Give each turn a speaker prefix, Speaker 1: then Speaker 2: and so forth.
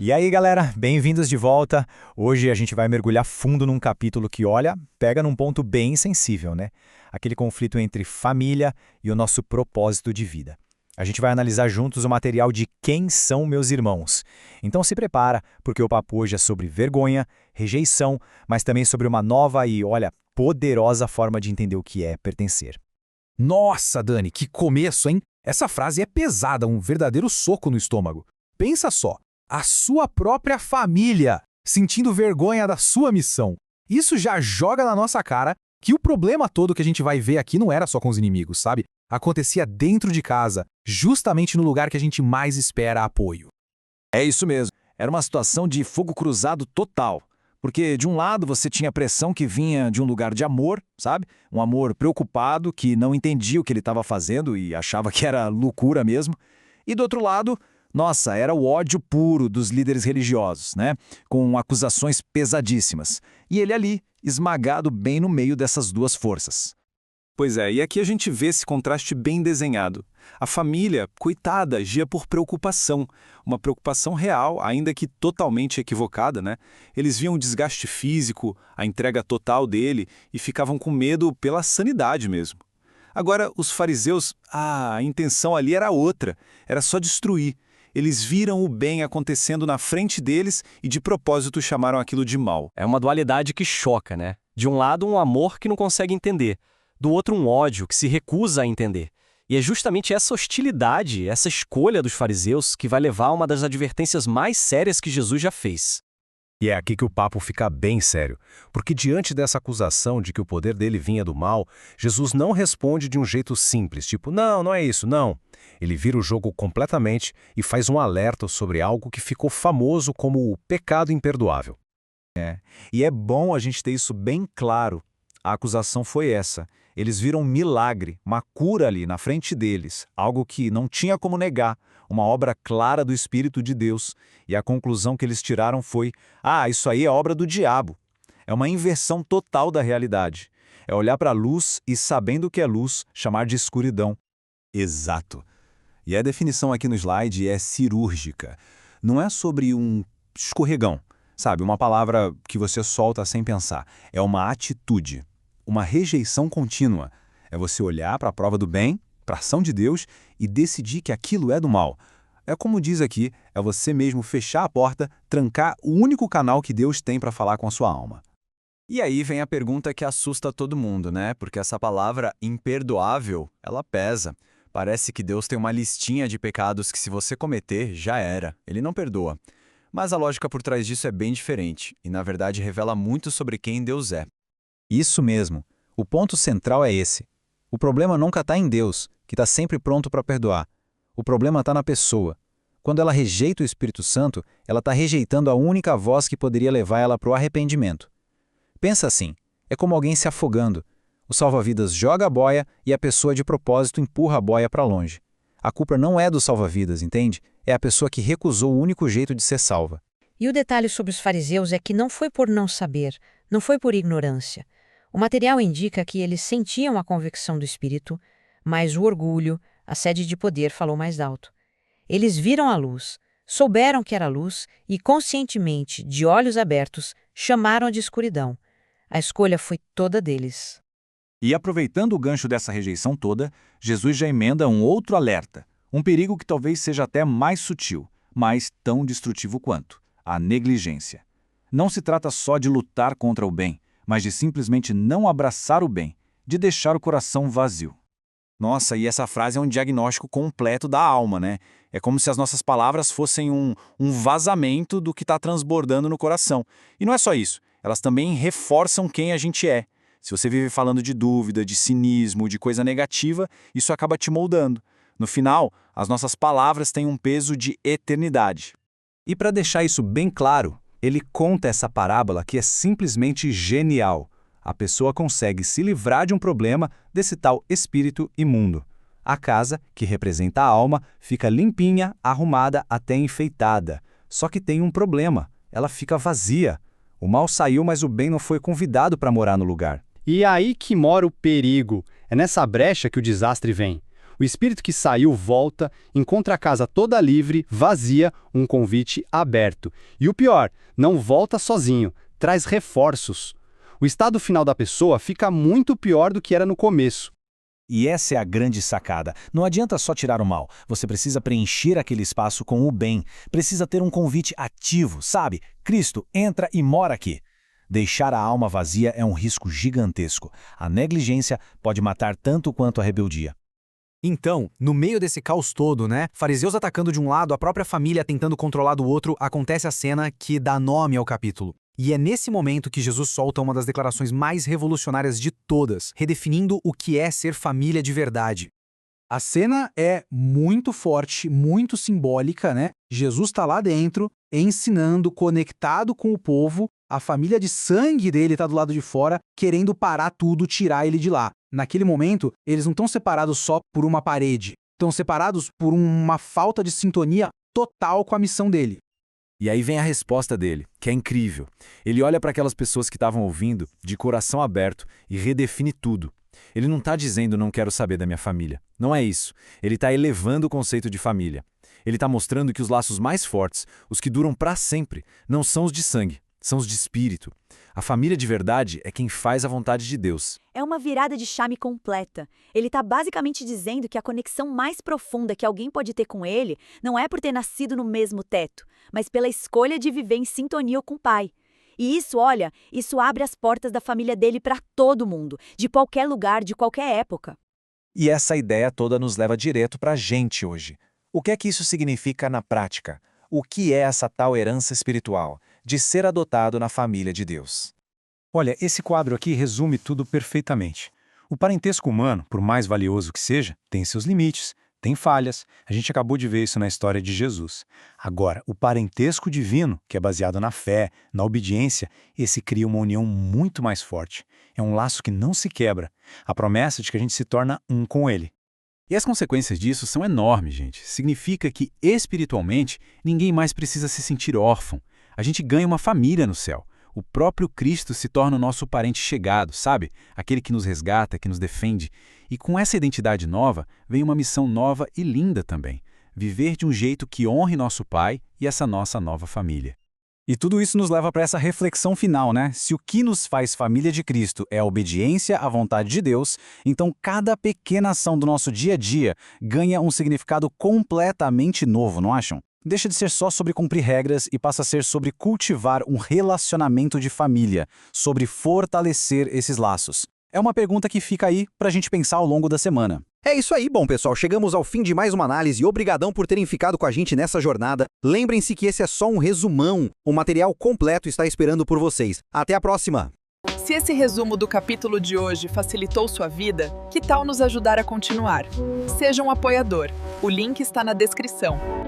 Speaker 1: E aí, galera, bem-vindos de volta. Hoje a gente vai mergulhar fundo num capítulo que, olha, pega num ponto bem sensível, né? Aquele conflito entre família e o nosso propósito de vida. A gente vai analisar juntos o material de Quem São Meus Irmãos. Então se prepara, porque o papo hoje é sobre vergonha, rejeição, mas também sobre uma nova e, olha, poderosa forma de entender o que é pertencer.
Speaker 2: Nossa, Dani, que começo, hein? Essa frase é pesada, um verdadeiro soco no estômago. Pensa só, a sua própria família sentindo vergonha da sua missão. Isso já joga na nossa cara que o problema todo que a gente vai ver aqui não era só com os inimigos, sabe? Acontecia dentro de casa, justamente no lugar que a gente mais espera apoio.
Speaker 3: É isso mesmo. Era uma situação de fogo cruzado total. Porque, de um lado, você tinha a pressão que vinha de um lugar de amor, sabe? Um amor preocupado, que não entendia o que ele estava fazendo e achava que era loucura mesmo. E, do outro lado, nossa, era o ódio puro dos líderes religiosos, né? Com acusações pesadíssimas. E ele ali, esmagado bem no meio dessas duas forças.
Speaker 4: Pois é, e aqui a gente vê esse contraste bem desenhado. A família, coitada, agia por preocupação. Uma preocupação real, ainda que totalmente equivocada, né? Eles viam o desgaste físico, a entrega total dele e ficavam com medo pela sanidade mesmo. Agora, os fariseus, a intenção ali era outra, era só destruir. Eles viram o bem acontecendo na frente deles e de propósito chamaram aquilo de mal.
Speaker 5: É uma dualidade que choca, né? De um lado, um amor que não consegue entender. Do outro, um ódio que se recusa a entender. E é justamente essa hostilidade, essa escolha dos fariseus que vai levar a uma das advertências mais sérias que Jesus já fez.
Speaker 6: E é aqui que o papo fica bem sério, porque diante dessa acusação de que o poder dele vinha do mal, Jesus não responde de um jeito simples, tipo, não é isso, não. Ele vira o jogo completamente e faz um alerta sobre algo que ficou famoso como o pecado imperdoável.
Speaker 3: E é bom a gente ter isso bem claro. A acusação foi essa. Eles viram um milagre, uma cura ali na frente deles, algo que não tinha como negar, uma obra clara do Espírito de Deus. E a conclusão que eles tiraram foi, isso aí é obra do diabo. É uma inversão total da realidade. É olhar para a luz e, sabendo que é luz, chamar de escuridão.
Speaker 7: Exato. E a definição aqui no slide é cirúrgica. Não é sobre um escorregão, sabe? Uma palavra que você solta sem pensar. É uma atitude. Uma rejeição contínua. É você olhar para a prova do bem, para a ação de Deus e decidir que aquilo é do mal. É como diz aqui, é você mesmo fechar a porta, trancar o único canal que Deus tem para falar com a sua alma.
Speaker 3: E aí vem a pergunta que assusta todo mundo, né? Porque essa palavra imperdoável, ela pesa. Parece que Deus tem uma listinha de pecados que se você cometer, já era. Ele não perdoa. Mas a lógica por trás disso é bem diferente e, na verdade, revela muito sobre quem Deus é.
Speaker 7: Isso mesmo. O ponto central é esse. O problema nunca está em Deus, que está sempre pronto para perdoar. O problema está na pessoa. Quando ela rejeita o Espírito Santo, ela está rejeitando a única voz que poderia levar ela para o arrependimento. Pensa assim, é como alguém se afogando. O salva-vidas joga a boia e a pessoa de propósito empurra a boia para longe. A culpa não é do salva-vidas, entende? É a pessoa que recusou o único jeito de ser salva.
Speaker 8: E o detalhe sobre os fariseus é que não foi por não saber, não foi por ignorância. O material indica que eles sentiam a convicção do Espírito, mas o orgulho, a sede de poder falou mais alto. Eles viram a luz, souberam que era luz e, conscientemente, de olhos abertos, chamaram de escuridão. A escolha foi toda deles.
Speaker 3: E aproveitando o gancho dessa rejeição toda, Jesus já emenda um outro alerta, um perigo que talvez seja até mais sutil, mas tão destrutivo quanto, a negligência. Não se trata só de lutar contra o bem, mas de simplesmente não abraçar o bem, de deixar o coração vazio. Nossa, e essa frase é um diagnóstico completo da alma, né? É como se as nossas palavras fossem um vazamento do que está transbordando no coração. E não é só isso, elas também reforçam quem a gente é. Se você vive falando de dúvida, de cinismo, de coisa negativa, isso acaba te moldando. No final, as nossas palavras têm um peso de eternidade.
Speaker 7: E para deixar isso bem claro, ele conta essa parábola que é simplesmente genial. A pessoa consegue se livrar de um problema desse tal espírito imundo. A casa, que representa a alma, fica limpinha, arrumada, até enfeitada. Só que tem um problema, ela fica vazia. O mal saiu, mas o bem não foi convidado para morar no lugar.
Speaker 9: E é aí que mora o perigo. É nessa brecha que o desastre vem. O espírito que saiu volta, encontra a casa toda livre, vazia, um convite aberto. E o pior, não volta sozinho, traz reforços. O estado final da pessoa fica muito pior do que era no começo.
Speaker 1: E essa é a grande sacada. Não adianta só tirar o mal. Você precisa preencher aquele espaço com o bem. Precisa ter um convite ativo, sabe? Cristo, entra e mora aqui. Deixar a alma vazia é um risco gigantesco. A negligência pode matar tanto quanto a rebeldia.
Speaker 2: Então, no meio desse caos todo, né? Fariseus atacando de um lado, a própria família tentando controlar do outro, acontece a cena que dá nome ao capítulo. E é nesse momento que Jesus solta uma das declarações mais revolucionárias de todas, redefinindo o que é ser família de verdade. A cena é muito forte, muito simbólica, né? Jesus está lá dentro, ensinando, conectado com o povo, a família de sangue dele está do lado de fora, querendo parar tudo, tirar ele de lá. Naquele momento, eles não estão separados só por uma parede, estão separados por uma falta de sintonia total com a missão dele.
Speaker 3: E aí vem a resposta dele, que é incrível. Ele olha para aquelas pessoas que estavam ouvindo, de coração aberto, e redefine tudo. Ele não está dizendo não quero saber da minha família. Não é isso. Ele está elevando o conceito de família. Ele está mostrando que os laços mais fortes, os que duram para sempre, não são os de sangue, são os de espírito. A família de verdade é quem faz a vontade de Deus.
Speaker 10: É uma virada de chave completa. Ele está basicamente dizendo que a conexão mais profunda que alguém pode ter com ele não é por ter nascido no mesmo teto, mas pela escolha de viver em sintonia com o Pai. E isso, olha, isso abre as portas da família dele para todo mundo, de qualquer lugar, de qualquer época.
Speaker 1: E essa ideia toda nos leva direto para a gente hoje. O que é que isso significa na prática? O que é essa tal herança espiritual de ser adotado na família de Deus?
Speaker 11: Olha, esse quadro aqui resume tudo perfeitamente. O parentesco humano, por mais valioso que seja, tem seus limites, tem falhas. A gente acabou de ver isso na história de Jesus. Agora, o parentesco divino, que é baseado na fé, na obediência, esse cria uma união muito mais forte. É um laço que não se quebra. A promessa de que a gente se torna um com ele.
Speaker 3: E as consequências disso são enormes, gente. Significa que, espiritualmente, ninguém mais precisa se sentir órfão. A gente ganha uma família no céu. O próprio Cristo se torna o nosso parente chegado, sabe? Aquele que nos resgata, que nos defende. E com essa identidade nova, vem uma missão nova e linda também. Viver de um jeito que honre nosso Pai e essa nossa nova família.
Speaker 1: E tudo isso nos leva para essa reflexão final, né? Se o que nos faz família de Cristo é a obediência à vontade de Deus, então cada pequena ação do nosso dia a dia ganha um significado completamente novo, não acham? Deixa de ser só sobre cumprir regras e passa a ser sobre cultivar um relacionamento de família, sobre fortalecer esses laços. É uma pergunta que fica aí para a gente pensar ao longo da semana.
Speaker 12: É isso aí, bom pessoal, chegamos ao fim de mais uma análise. Obrigadão por terem ficado com a gente nessa jornada. Lembrem-se que esse é só um resumão. O material completo está esperando por vocês. Até a próxima!
Speaker 13: Se esse resumo do capítulo de hoje facilitou sua vida, que tal nos ajudar a continuar? Seja um apoiador. O link está na descrição.